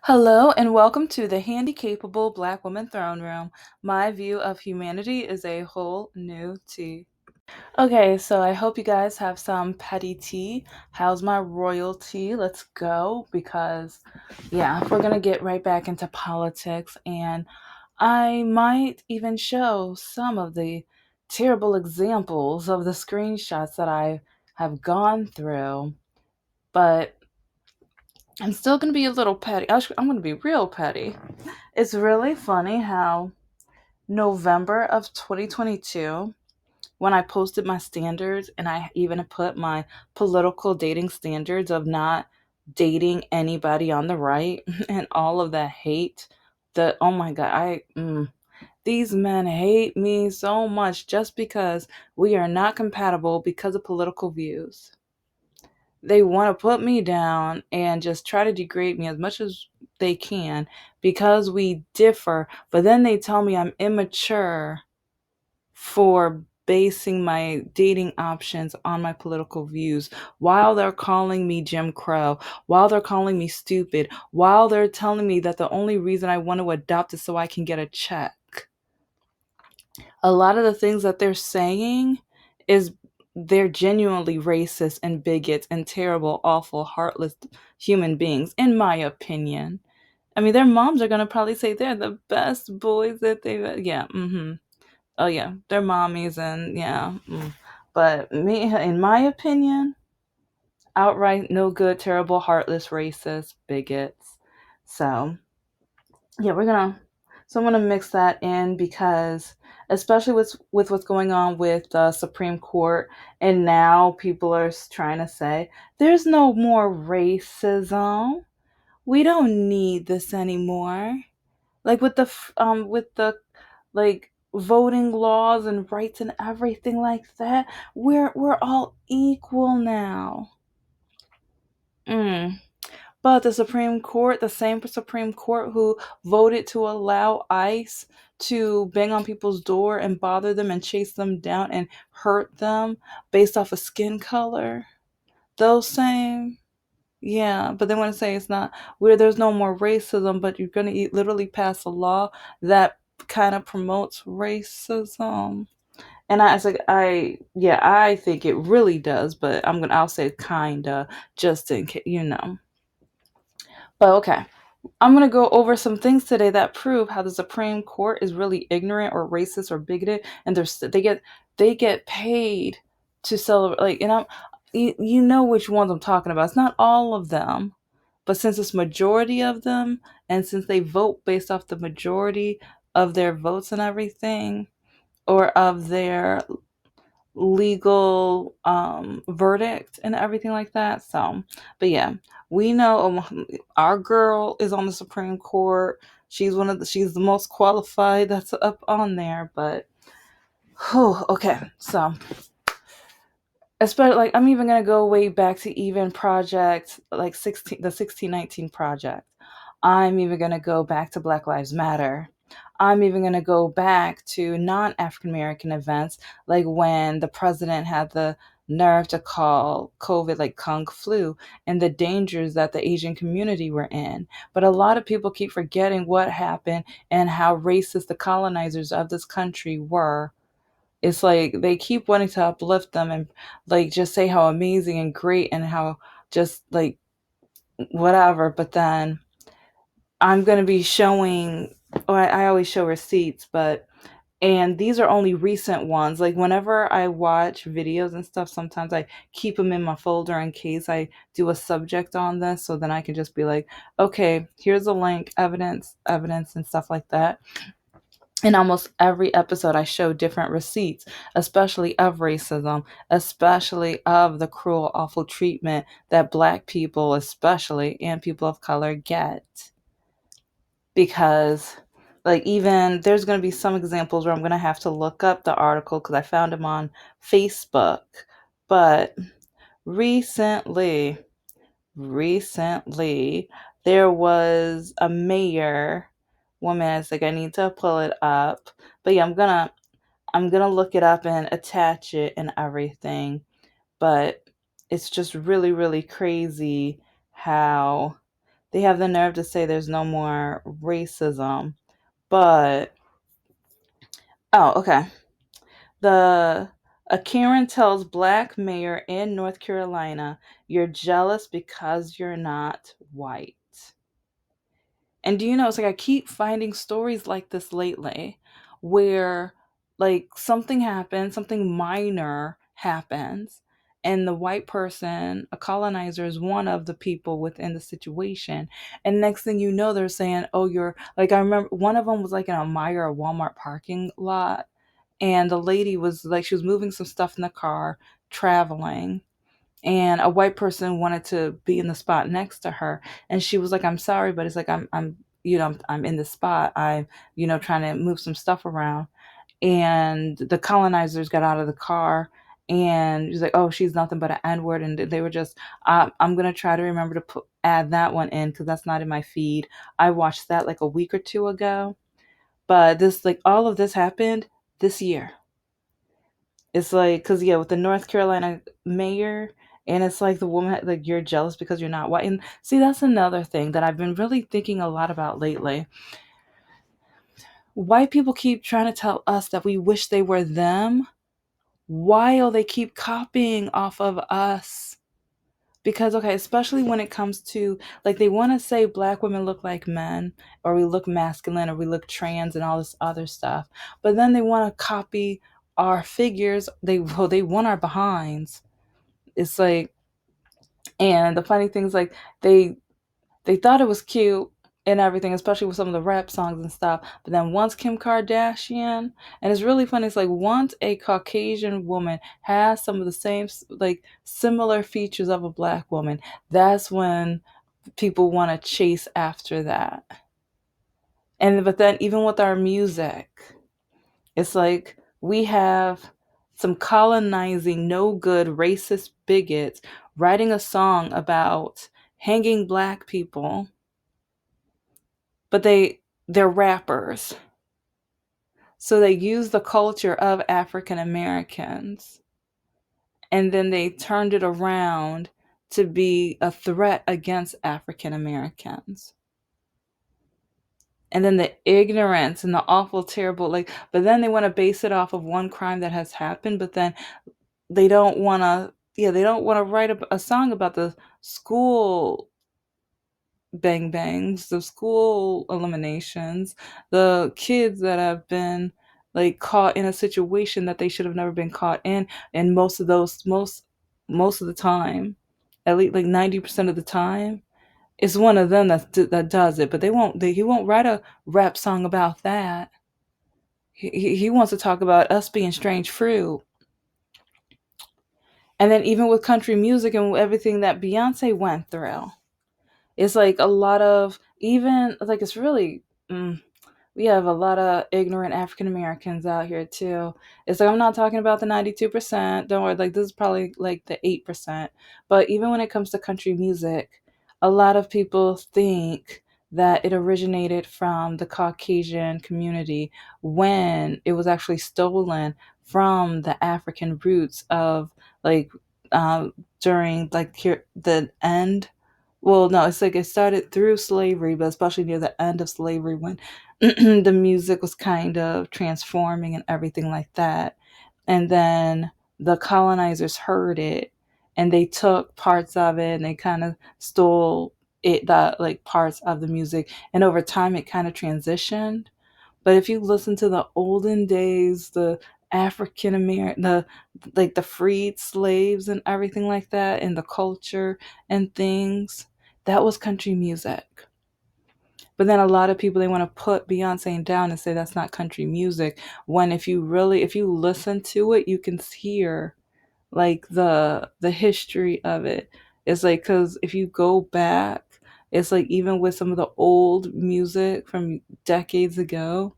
Hello and welcome to the Handicapable Black Woman Throne Room. My view of humanity is a whole new tea. Okay, so I hope you guys have some petty tea. How's my royalty? Let's go because, yeah, we're gonna get right back into politics, and I might even show some of the terrible examples of the screenshots that I have gone through, but I'm still gonna be a little petty. I'm gonna be real petty. It's really funny how November of 2022, when I posted my standards and I even put my political dating standards of not dating anybody on the right and all of that hate, that oh my god, these men hate me so much just because we are not compatible because of political views. They want to put me down and just try to degrade me as much as they can because we differ, but then they tell me I'm immature for basing my dating options on my political views while they're calling me Jim Crow, while they're calling me stupid, while they're telling me that the only reason I want to adopt is so I can get a check. A lot of the things that they're saying is they're genuinely racist and bigots and terrible, awful, heartless human beings, in my opinion. I mean, their moms are gonna probably say they're the best boys that they've. Yeah, oh yeah, they're mommies and yeah. But me, in my opinion, outright no good, terrible, heartless, racist, bigots. So yeah, I'm gonna mix that in because especially with what's going on with the Supreme Court, and now people are trying to say there's no more racism. We don't need this anymore. Like with the like voting laws and rights and everything like that, we're all equal now. Mm. But the Supreme Court, the same Supreme Court who voted to allow ICE to bang on people's door and bother them and chase them down and hurt them based off of skin color, those same, yeah. But they want to say it's not where there's no more racism, but you're going to literally pass a law that kind of promotes racism. And I was like, yeah, I think it really does, but I'll say kinda, just in case. But okay, I'm going to go over some things today that prove how the Supreme Court is really ignorant or racist or bigoted, and they get paid to celebrate. Like, you know which ones I'm talking about. It's not all of them, but since it's majority of them, and since they vote based off the majority of their votes and everything, or of their legal verdict and everything like that. So, but yeah, we know our girl is on the Supreme Court. She's the most qualified that's up on there. But okay, so especially like I'm even gonna go way back to even project like 1619 project. I'm even gonna go back to Black Lives Matter. I'm even gonna go back to non-African American events, like when the president had the nerve to call COVID like kung flu and the dangers that the Asian community were in. But a lot of people keep forgetting what happened and how racist the colonizers of this country were. It's like they keep wanting to uplift them and like just say how amazing and great and how just like whatever, but then I'm going to be showing, or I always show receipts, but and these are only recent ones. Like whenever I watch videos and stuff, sometimes I keep them in my folder in case I do a subject on this, so then I can just be like, okay, here's a link, evidence and stuff like that. In almost every episode, I show different receipts, especially of racism, especially of the cruel, awful treatment that Black people, especially, and people of color get. Because, like, even there's going to be some examples where I'm going to have to look up the article because I found them on Facebook. But recently, recently, there was a mayor woman. It's like I need to pull it up, but yeah, I'm gonna look it up and attach it and everything. But it's just really, really crazy how they have the nerve to say there's no more racism. But oh, okay. The A Karen tells black mayor in North Carolina, "You're jealous because you're not white." And do you know, it's like I keep finding stories like this lately where like something happens, something minor happens, and the white person, a colonizer, is one of the people within the situation. And next thing you know, they're saying, "Oh, you're like," I remember one of them was like in a Meijer or Walmart parking lot, and the lady was like, she was moving some stuff in the car, traveling, and a white person wanted to be in the spot next to her, and she was like, "I'm sorry, but it's like I'm I'm in the spot, I'm trying to move some stuff around." And the colonizers got out of the car, and he's like, "Oh, she's nothing but an N-word," and they were just, I'm gonna try to remember to add that one in because that's not in my feed. I watched that like a week or two ago, but this, like, all of this happened this year. It's like, cause yeah, with the North Carolina mayor, and it's like the woman, like, "You're jealous because you're not white." And see, that's another thing that I've been really thinking a lot about lately. White people keep trying to tell us that we wish they were them, while they keep copying off of us. Because okay, especially when it comes to, like, they want to say black women look like men, or we look masculine, or we look trans, and all this other stuff. But then they want to copy our figures. They want our behinds. It's like, and the funny thing is, like, they thought it was cute and everything, especially with some of the rap songs and stuff. But then once Kim Kardashian, and it's really funny, it's like once a Caucasian woman has some of the same, like, similar features of a black woman, that's when people want to chase after that. And but then even with our music, it's like we have some colonizing, no good, racist bigots writing a song about hanging black people, but they're rappers. So they use the culture of African Americans, and then they turned it around to be a threat against African Americans. And then the ignorance and the awful, terrible, like, but then they want to base it off of one crime that has happened, but then they don't want to, yeah, they don't want to write a song about the school bang bangs, the school eliminations, the kids that have been like caught in a situation that they should have never been caught in, and most of those, most of the time, at least like 90% of the time, it's one of them that does it. But he won't write a rap song about that. He wants to talk about us being strange fruit. And then even with country music and everything that Beyonce went through, it's like a lot of, even like, it's really, we have a lot of ignorant African Americans out here too. It's like, I'm not talking about the 92%. Don't worry, like, this is probably like the 8%. But even when it comes to country music, a lot of people think that it originated from the Caucasian community, when it was actually stolen from the African roots of, like, during like here the end, well, no, it's like it started through slavery, but especially near the end of slavery, when the music was kind of transforming and everything like that. And then the colonizers heard it, and they took parts of it, and they kind of stole it, the like parts of the music. And over time, it kind of transitioned. But if you listen to the olden days, the African American, the like the freed slaves and everything like that, and the culture and things, that was country music. But then a lot of people, they want to put Beyonce down and say that's not country music. When if you listen to it, you can hear like the history of it. It's like, because if you go back, it's like even with some of the old music from decades ago,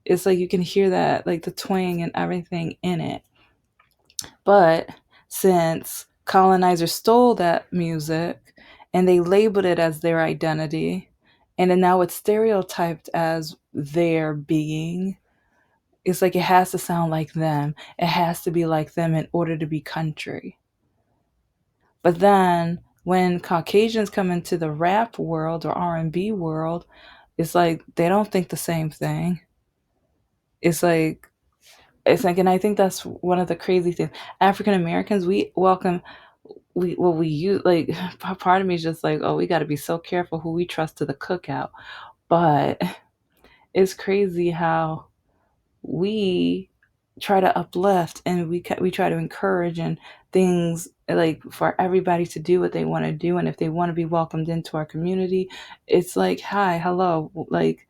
it's like you can hear that, like the twang and everything in it. But since colonizers stole that music and they labeled it as their identity, and then now it's stereotyped as their being, it's like it has to sound like them. It has to be like them in order to be country. But then when Caucasians come into the rap world or R&B world, it's like they don't think the same thing. It's like and I think that's one of the crazy things. African Americans, we welcome we use like part of me is just like, oh, we got to be so careful who we trust to the cookout. But it's crazy how we try to uplift and we try to encourage and things like for everybody to do what they want to do, and if they want to be welcomed into our community, it's like, hi, hello, like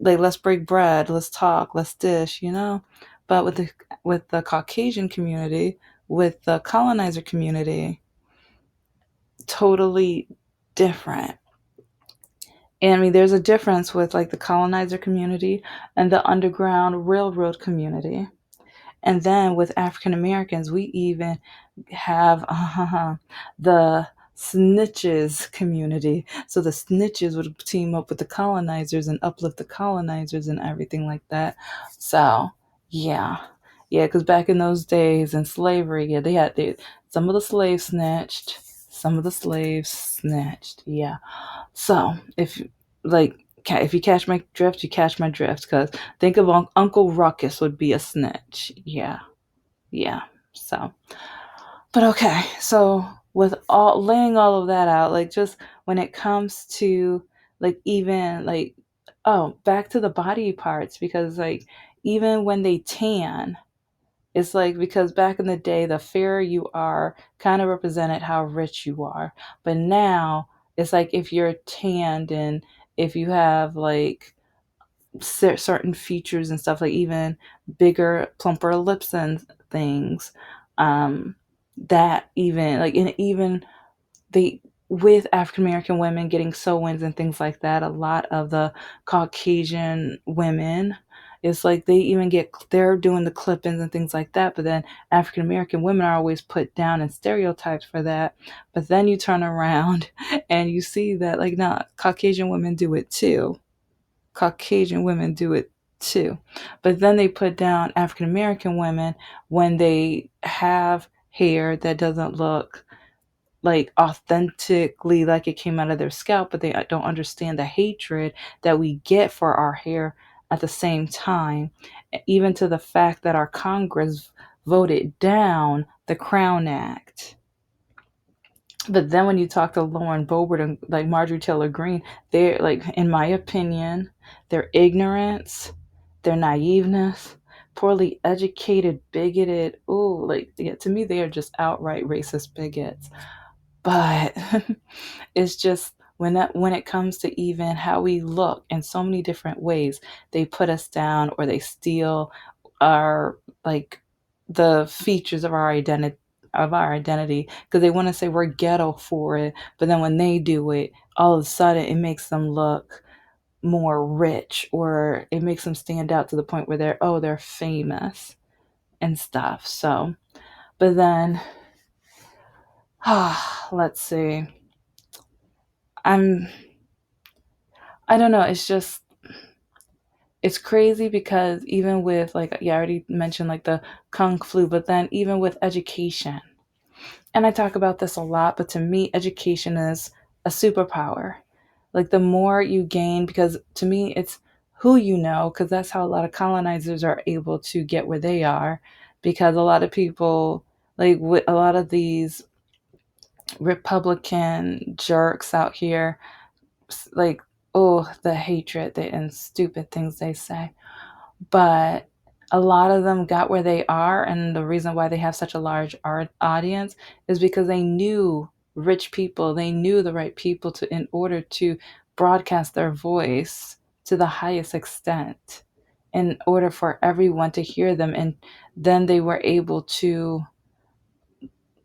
let's break bread, let's talk, let's dish. But with the Caucasian community, with the colonizer community, totally different. And I mean, there's a difference with like the colonizer community and the Underground Railroad community. And then with African Americans, we even have the snitches community. So the snitches would team up with the colonizers and uplift the colonizers and everything like that. So, yeah. Yeah, because back in those days in slavery, yeah, some of the slaves snitched, some of the slaves snitched. Yeah. So if you catch my drift, you catch my drift. Because think of Uncle Ruckus would be a snitch. Yeah, yeah. So, but okay. So with all laying all of that out, like just when it comes to like even like oh back to the body parts, because like even when they tan, it's like because back in the day, the fairer you are kind of represented how rich you are. But now it's like if you're tanned and if you have like certain features and stuff, like even bigger, plumper lips and things, that even like, and even they with African American women getting sew-ins and things like that, a lot of the Caucasian women, it's like they're doing the clip-ins and things like that, but then African American women are always put down in stereotypes for that. But then you turn around and you see that like, nah, Caucasian women do it too. Caucasian women do it too. But then they put down African American women when they have hair that doesn't look like authentically like it came out of their scalp, but they don't understand the hatred that we get for our hair at the same time, even to the fact that our Congress voted down the Crown Act. But then when you talk to Lauren Boebert and like Marjorie Taylor Greene, they're like, in my opinion, their ignorance, their naiveness, poorly educated, bigoted. Ooh, like yeah, to me, they are just outright racist bigots. But it's just when it comes to even how we look in so many different ways, they put us down or they steal our like the features of our identity because they want to say we're ghetto for it, but then when they do it, all of a sudden it makes them look more rich or it makes them stand out to the point where they're famous and stuff. So, but then let's see. I'm I don't know, it's crazy because even with like yeah, I already mentioned like the kung flu, but then even with education, and I talk about this a lot, but to me, education is a superpower. Like the more you gain, because to me, it's who you know, because that's how a lot of colonizers are able to get where they are. Because a lot of people, like with a lot of these Republican jerks out here, like, oh, the hatred and stupid things they say. But a lot of them got where they are, and the reason why they have such a large art audience is because they knew rich people, they knew the right people to in order to broadcast their voice to the highest extent in order for everyone to hear them, and then they were able to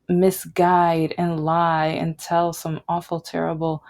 misguide and lie and tell some awful terrible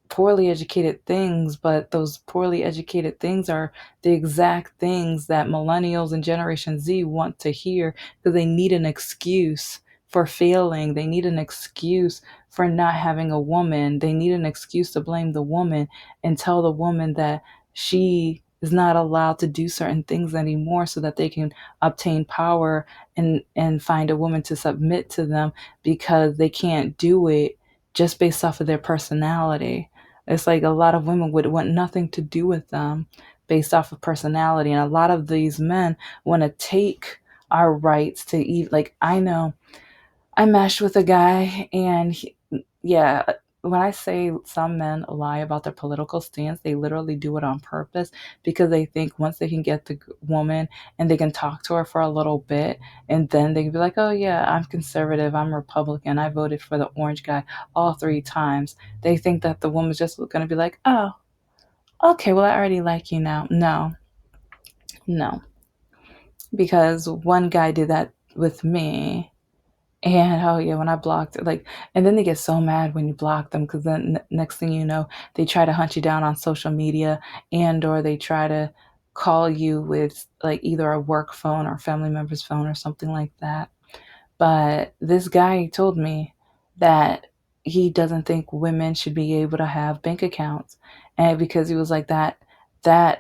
poorly educated things, but those poorly educated things are the exact things that millennials and Generation Z want to hear because they need an excuse for failing. They need an excuse for not having a woman. They need an excuse to blame the woman and tell the woman that she is not allowed to do certain things anymore so that they can obtain power and find a woman to submit to them because they can't do it just based off of their personality. It's like a lot of women would want nothing to do with them based off of personality. And a lot of these men want to take our rights to eat. Like, I know I meshed with a guy, and yeah, when I say some men lie about their political stance, they literally do it on purpose because they think once they can get the woman and they can talk to her for a little bit, and then they can be like, oh, yeah, I'm conservative, I'm Republican, I voted for the orange guy all three times. They think that the woman's just going to be like, oh, okay, well, I already like you now. No, no, because one guy did that with me. And oh yeah, when I blocked like, and then they get so mad when you block them because then next thing you know, they try to hunt you down on social media, and or they try to call you with like either a work phone or family member's phone or something like that. But this guy told me that he doesn't think women should be able to have bank accounts. And because he was like that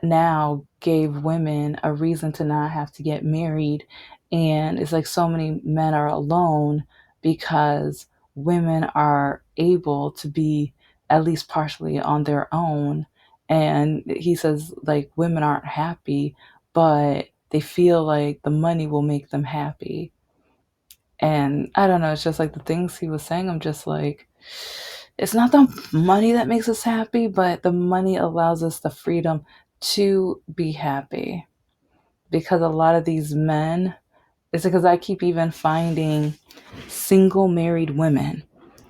now gave women a reason to not have to get married. And it's like so many men are alone because women are able to be at least partially on their own. And he says like women aren't happy, but they feel like the money will make them happy. And I don't know, it's just like the things he was saying, I'm just like, it's not the money that makes us happy, but the money allows us the freedom to be happy. Because a lot of these men, it's because I keep even finding single married women.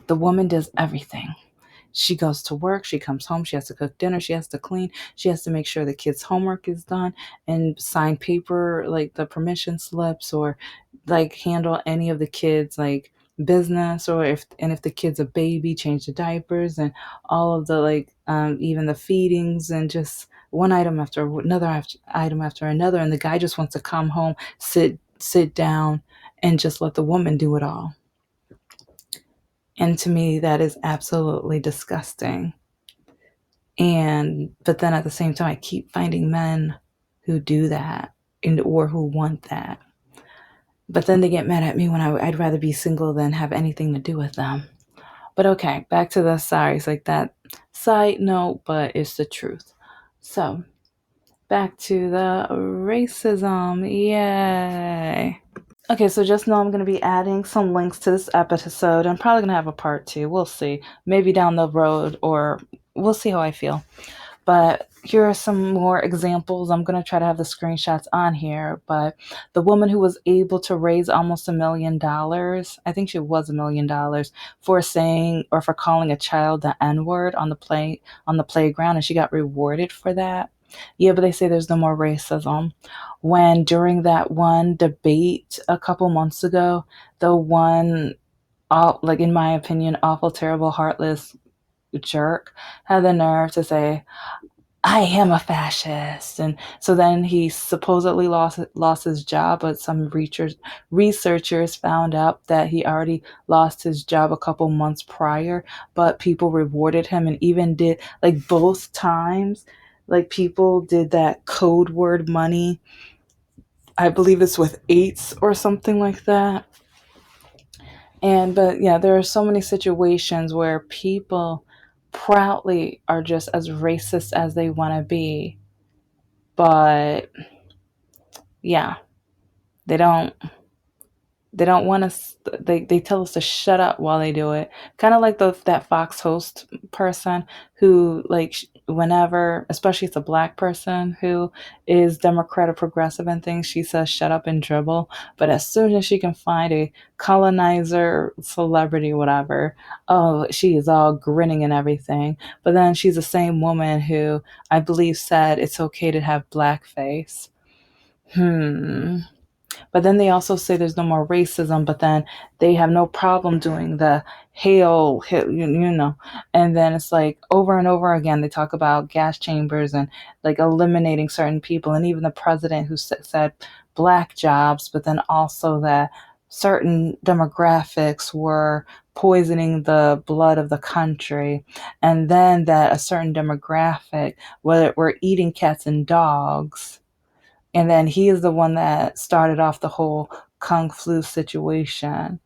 The woman does everything. She goes to work, she comes home, she has to cook dinner, she has to clean, she has to make sure the kids' homework is done and sign paper like the permission slips, or like handle any of the kids like business, or if the kid's a baby, change the diapers and all of the like even the feedings, and just one item after another item after another, and the guy just wants to come home, sit down and just let the woman do it all. And to me, that is absolutely disgusting. And but then at the same time, I keep finding men who do that and or who want that. But then they get mad at me when I'd rather be single than have anything to do with them. But okay, back to the sorry. It's like that side note, but it's the truth. So back to the racism. Yay. Okay, so just know I'm going to be adding some links to this episode. I'm probably going to have a part two. We'll see. Maybe down the road, or we'll see how I feel. But here are some more examples. I'm going to try to have the screenshots on here. But the woman who was able to raise almost $1 million, I think she was $1 million, for saying or for calling a child the N-word on the playground, and she got rewarded for that. Yeah, but they say there's no more racism. When during that one debate a couple months ago, the one, like in my opinion, awful, terrible, heartless jerk had the nerve to say, I am a fascist. And so then he supposedly lost his job, but some researchers found out that he already lost his job a couple months prior, but people rewarded him and even did like both times, like people did that code word money. I believe it's with eights or something like that. And but yeah, there are so many situations where people proudly are just as racist as they want to be, but yeah, they don't want us. They tell us to shut up while they do it, kind of like that Fox host person who like whenever, especially it's a black person who is Democrat or progressive and things, she says shut up and dribble, but as soon as she can find a colonizer celebrity whatever, oh, she is all grinning and everything. But then she's the same woman who I believe said it's okay to have blackface. But then they also say there's no more racism, but then they have no problem doing the hail, you know. And then it's like over and over again, they talk about gas chambers and like eliminating certain people. And even the president who said black jobs, but then also that certain demographics were poisoning the blood of the country. And then that a certain demographic were eating cats and dogs, and then he is the one that started off the whole Kung Flu situation.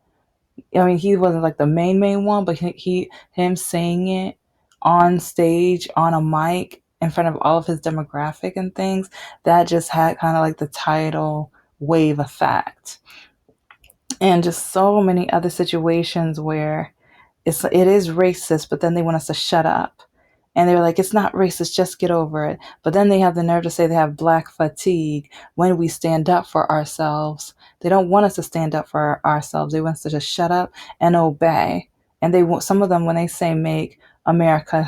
I mean, he wasn't like the main one, but him saying it on stage on a mic in front of all of his demographic and things, that just had kind of like the tidal wave effect. And just so many other situations where it is racist, but then they want us to shut up. And they're like, it's not racist, just get over it. But then they have the nerve to say they have black fatigue when we stand up for ourselves. They don't want us to stand up for ourselves. They want us to just shut up and obey. And they want some of them when they say make America,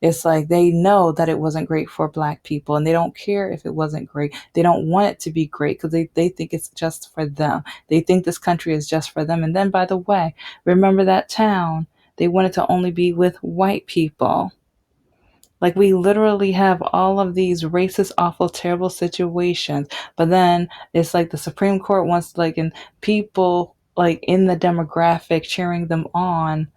it's like they know that it wasn't great for black people and they don't care if it wasn't great. They don't want it to be great because they think it's just for them. They think this country is just for them. And then, by the way, remember that town? They wanted to only be with white people. Like, we literally have all of these racist, awful, terrible situations. But then it's like the Supreme Court wants, like, and people, like, in the demographic cheering them on.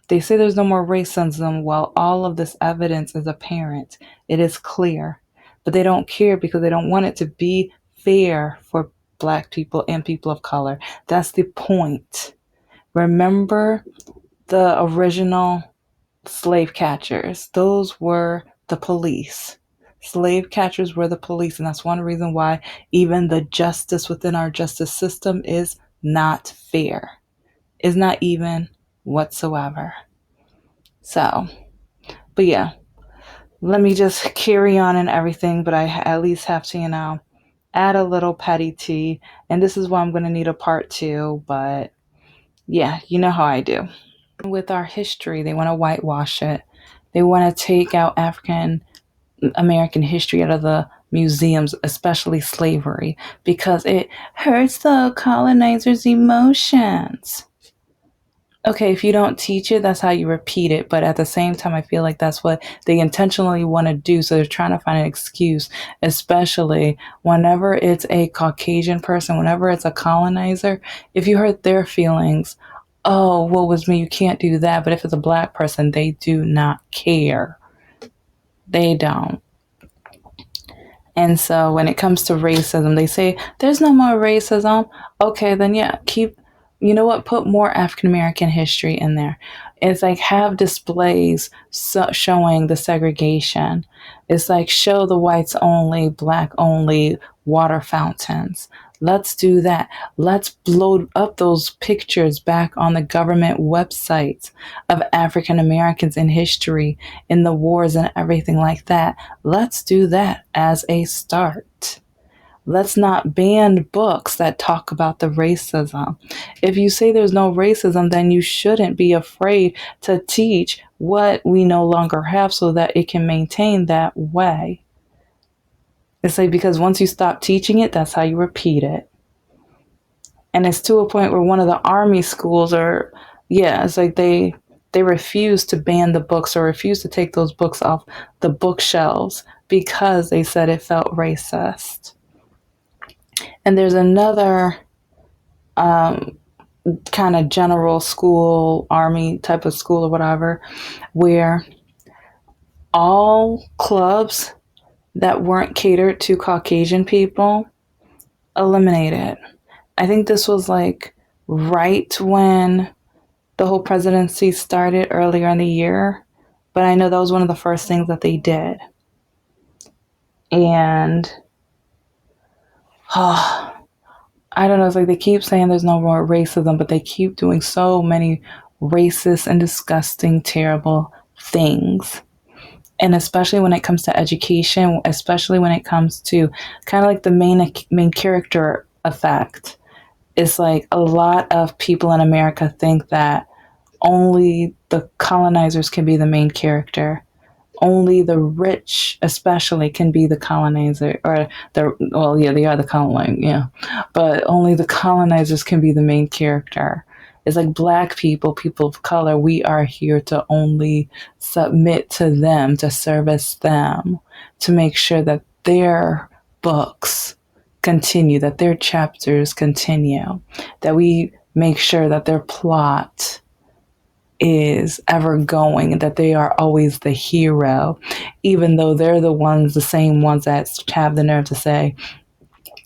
They say there's no more racism while all of this evidence is apparent. It is clear. But they don't care because they don't want it to be fair for black people and people of color. That's the point. Remember the original slave catchers? Those were the police. Slave catchers were the police, and that's one reason why even the justice within our justice system is not fair. Is not even whatsoever. So, but yeah, let me just carry on and everything, but I at least have to, add a little petty tea. And this is why I'm going to need a part two, but yeah, you know how I do. With our history, they want to whitewash it. They want to take out African American history out of the museums, especially slavery, because it hurts the colonizers' emotions. Okay, if you don't teach it, that's how you repeat it. But at the same time, I feel like that's what they intentionally want to do. So they're trying to find an excuse, especially whenever it's a Caucasian person, whenever it's a colonizer. If you hurt their feelings, oh, woe was me, you can't do that. But if it's a black person, they do not care. They don't. And so when it comes to racism, they say there's no more racism. Okay, then yeah, you know what, put more African American history in there. It's like have displays showing the segregation. It's like show the whites only, black only water fountains. Let's do that. Let's load up those pictures back on the government websites of African Americans in history, in the wars and everything like that. Let's do that as a start. Let's not ban books that talk about the racism. If you say there's no racism, then you shouldn't be afraid to teach what we no longer have so that it can maintain that way. It's like because once you stop teaching it, that's how you repeat it. And it's to a point where one of the army schools are, yeah, it's like they refuse to ban the books or refuse to take those books off the bookshelves because they said it felt racist. And there's another kind of general school, army type of school or whatever, where all clubs that weren't catered to Caucasian people eliminated. I think this was like right when the whole presidency started earlier in the year, but I know that was one of the first things that they did. And I don't know, it's like they keep saying there's no more racism, but they keep doing so many racist and disgusting, terrible things. And especially when it comes to education, especially when it comes to kind of like the main character effect. It's like a lot of people in America think that only the colonizers can be the main character. Only the rich, especially, can be the colonizer, or they are the colonizer, yeah, but only the colonizers can be the main character. It's like black people, people of color, we are here to only submit to them, to service them, to make sure that their books continue, that their chapters continue, that we make sure that their plot is ever going, that they are always the hero, even though they're the same ones that have the nerve to say,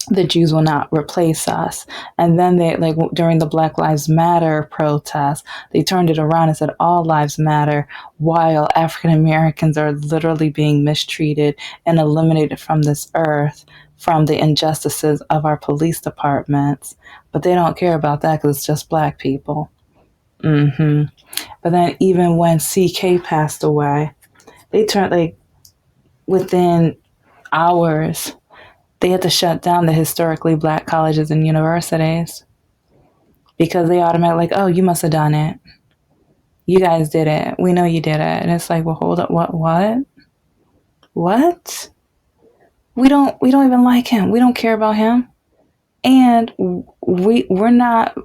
the Jews will not replace us. And then they, like, during the Black Lives Matter protests, they turned it around and said all lives matter, while African Americans are literally being mistreated and eliminated from this earth from the injustices of our police departments. But they don't care about that because it's just black people. But then even when CK passed away, they turned, like, within hours, they had to shut down the historically black colleges and universities because they automatically, like, oh, you must have done it. You guys did it. We know you did it. And it's like, well, hold up, what? We don't even like him. We don't care about him. And we're not.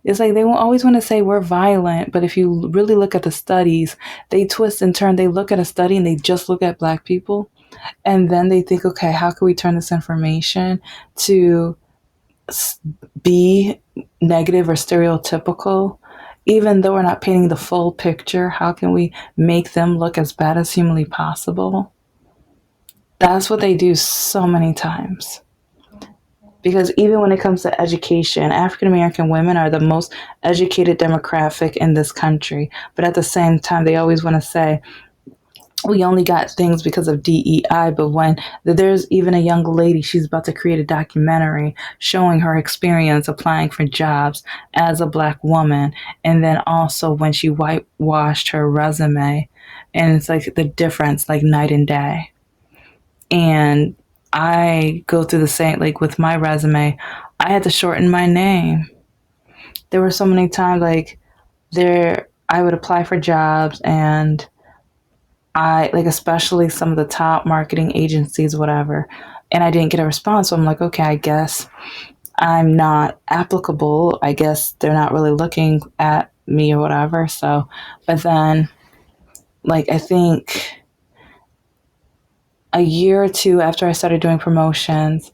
It's like they will always want to say we're violent, but if you really look at the studies, they twist and turn. They look at a study and they just look at black people, and then they think, okay, how can we turn this information to be negative or stereotypical? Even though we're not painting the full picture, how can we make them look as bad as humanly possible? That's what they do so many times. Because even when it comes to education, African American women are the most educated demographic in this country. But at the same time, they always want to say, we only got things because of DEI. But when there's even a young lady, she's about to create a documentary showing her experience applying for jobs as a black woman. And then also when she whitewashed her resume, and it's like the difference, like night and day. And I go through the same, like with my resume, I had to shorten my name. There were so many times, like, I would apply for jobs, and like, especially some of the top marketing agencies, whatever, and I didn't get a response. So I'm like, okay, I guess I'm not applicable. I guess they're not really looking at me or whatever. So, but then, like, I think a year or two after I started doing promotions,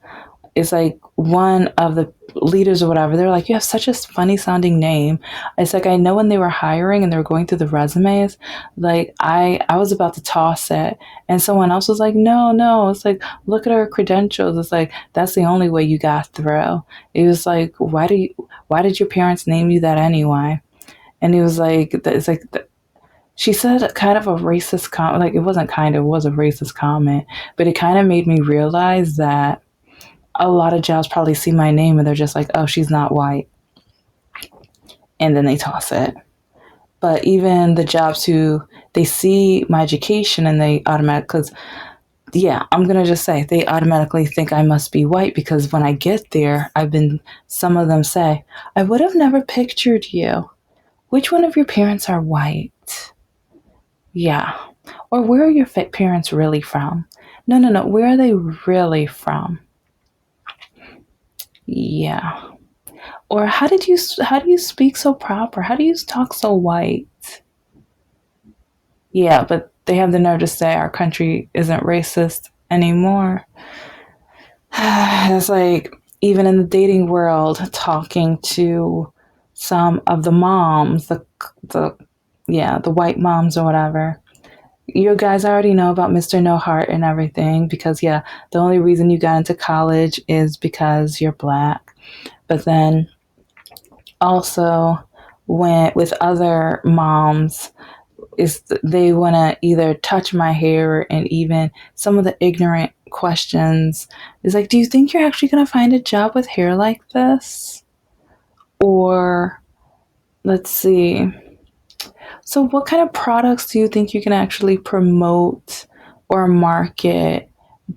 it's like one of the leaders or whatever, they're like, you have such a funny sounding name. It's like, I know when they were hiring and they were going through the resumes, like I was about to toss it. And someone else was like, no. It's like, look at her credentials. It's like, that's the only way you got through. It was like, why did your parents name you that anyway? And he was like, it's like, she said kind of a racist comment. Like, it wasn't kind of, it was a racist comment, but it kind of made me realize that a lot of jobs probably see my name and they're just like, oh, she's not white. And then they toss it. But even the jobs who they see my education and they automatically, because, yeah, I'm going to just say they automatically think I must be white because when I get there, some of them say, I would have never pictured you. Which one of your parents are white? Yeah. Or where are your parents really from? No. Where are they really from? Yeah. Or how do you speak so proper? How do you talk so white? Yeah, but they have the nerve to say our country isn't racist anymore. It's like, even in the dating world, talking to some of the moms, the white moms or whatever. You guys already know about Mr. No Heart and everything because, yeah, the only reason you got into college is because you're black. But then also, with other moms, is they want to either touch my hair, and even some of the ignorant questions is like, do you think you're actually going to find a job with hair like this? Or, let's see, so what kind of products do you think you can actually promote or market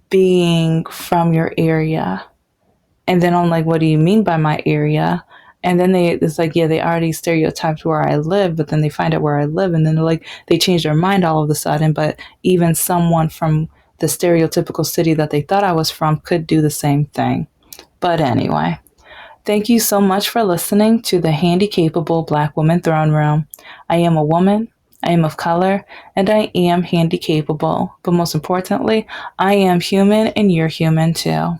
being from your area? And then I'm like, what do you mean by my area? And then it's like, yeah, they already stereotyped where I live, but then they find out where I live, and then they're like, they change their mind all of a sudden. But even someone from the stereotypical city that they thought I was from could do the same thing. But anyway, thank you so much for listening to the Handicapable Black Woman Throne Room. I am a woman, I am of color, and I am handicapable. But most importantly, I am human, and you're human too.